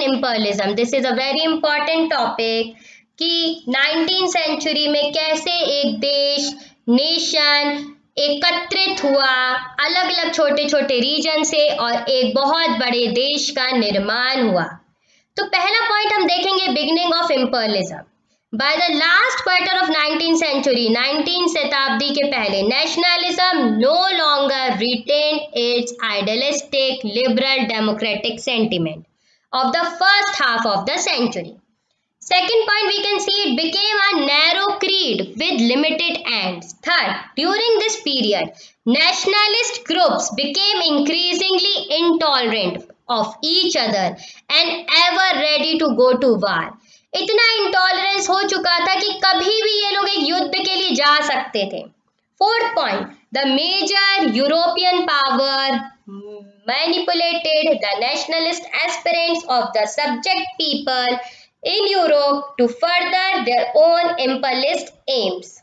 And imperialism. This is a very important topic कि 19th century में कैसे एक देश, नेशन एकत्रित हुआ अलग अलग छोटे छोटे रीजन से और एक बहुत बड़े देश का निर्माण हुआ। तो पहला पॉइंट हम देखेंगे beginning of imperialism. By the last quarter of 19th century, 19th शताब्दी के पहले, nationalism no longer retained its idealistic liberal democratic sentiment of the first half of the century. Second point, we can see it became a narrow creed with limited ends. Third, during this period, nationalist groups became increasingly intolerant of each other and ever ready to go to war. इतना intolerance हो चुका था कि कभी भी ये लोग एक युद्ध के लिए जा सकते थे। Fourth point, the major European power manipulated the nationalist aspirants of the subject people in Europe to further their own imperialist aims.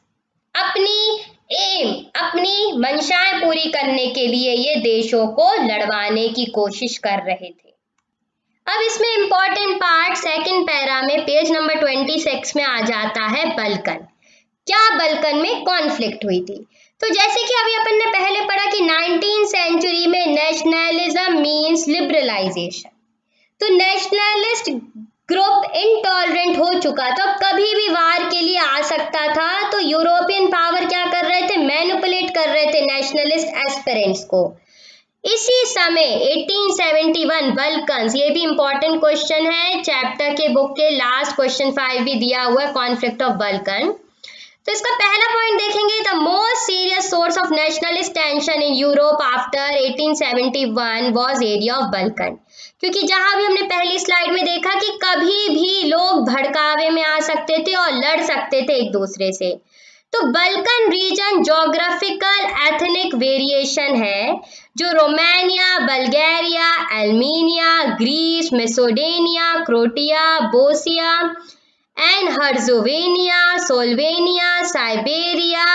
अपनी मंशाएं पूरी करने के लिए ये देशों को लड़वाने की कोशिश कर रहे थे। अब इसमें इंपॉर्टेंट पार्ट सेकंड पैरा में पेज नंबर 26 में आ जाता है बल्कन। क्या बल्कन में कॉन्फ्लिक्ट हुई थी? तो जैसे कि अभी अपन ने पहले पढ़ा कि 19th सेंचुरी में नेशनलिज्म मींस लिबरलाइजेशन। तो नेशनलिस्ट ग्रुप इंटॉलरेंट हो चुका था, कभी भी वार के लिए आ सकता था। तो यूरोपियन पावर क्या कर रहे थे? मैनिपुलेट कर रहे थे नेशनलिस्ट एस्पिरेंट्स को। इसी समय 1871 बल्कन्स, ये भी इंपॉर्टेंट क्वेश्चन है, चैप्टर के बुक के लास्ट क्वेश्चन 5 भी दिया हुआ है, कॉन्फ्लिक्ट ऑफ बल्कन। तो इसका पहला पॉइंट देखेंगे, the most serious source of nationalist tension in Europe after 1871 was area of Balkan. क्योंकि जहां भी हमने पहली स्लाइड में देखा कि कभी भी लोग भड़कावे में आ सकते थे और लड़ सकते थे एक दूसरे से। तो Balkan region geographical ethnic variation है जो Romania, Bulgaria, Albania, Greece, Macedonia, Croatia, Bosnia and Herzegovina, Slovenia, Siberia,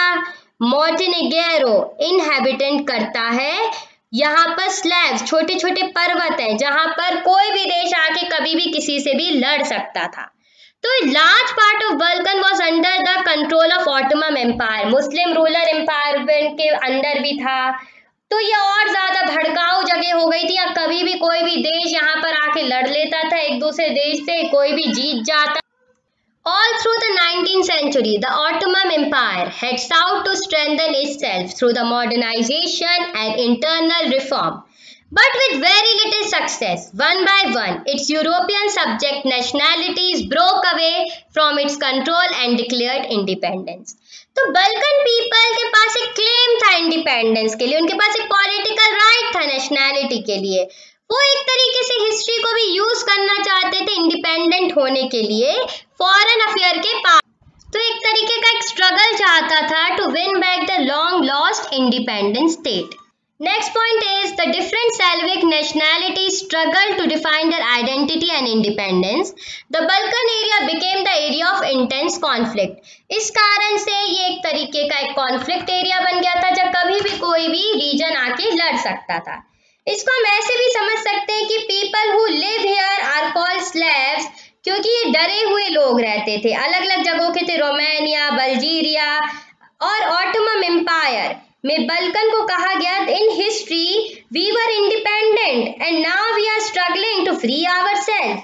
Montenegro inhabitant करता है। यहाँ पर स्लैब्स, छोटे छोटे पर्वत हैं जहां पर कोई भी देश आके कभी भी किसी से भी लड़ सकता था। तो large part of Balkan was under the control of Ottoman empire, Muslim ruler एम्पायरमेंट के अंदर भी था। तो ये और ज्यादा भड़काऊ जगह हो गई थी, या कभी भी कोई भी देश यहाँ पर आके लड़ लेता था एक दूसरे देश से, कोई भी जीत जाता। All through the 19th century, the Ottoman Empire had sought to strengthen itself through the modernization and internal reform, but with very little success. One by one, its European subject nationalities broke away from its control and declared independence. तो Balkan people के पास एक claim था independence के लिए, उनके पास एक political right था nationality के लिए। वो एक तरीके से हिस्ट्री को भी यूज करना चाहते थे इंडिपेंडेंट होने के लिए फॉरेन अफेयर के पास। तो एक तरीके का एक स्ट्रगल चाहता था to win back the long lost independent state. Next point is the different Slavic nationalities struggled to define their identity and independence. The Balkan area became the area of intense conflict. इस कारण से ये एक तरीके का एक conflict area बन गया था जब कभी भी कोई भी रीजन आके लड़ सकता था। इसको हम ऐसे भी समझ सकते हैं कि people who live here are called slaves, क्योंकि ये डरे हुए लोग रहते थे, अलग अलग जगहों के थे, रोमानिया, बल्गेरिया और ऑटोमन एम्पायर में बल्कन को कहा गया in history we were independent and now we are struggling to free ourself.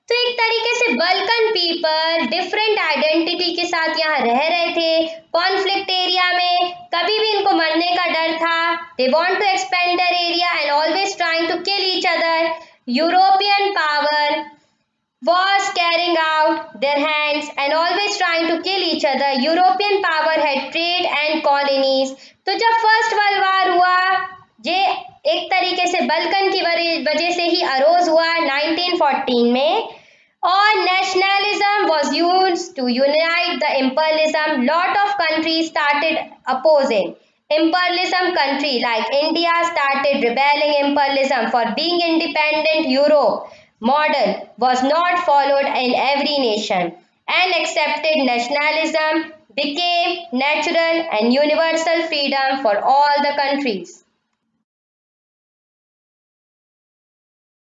तो एक तरीके से बल्कन पीपल डिफरेंट आइडेंटिटी के साथ यहाँ रह रहे थे कॉन्फ्लिक्ट एरिया में, कभी भी इनको मरने का डर था। They want to expand their area and always trying to kill each other. European power was carrying out their hands and always trying to kill each other. European power had trade and colonies. तो जब first world war हुआ, ये एक तरीके से Balkan की वजह से ही अरोज हुआ 1914 में, और nationalism was used to unite the imperialism. Lot of countries started opposing imperialism. Country like India started rebelling imperialism for being independent. Europe model was not followed in every nation, and accepted nationalism became natural and universal freedom for all the countries.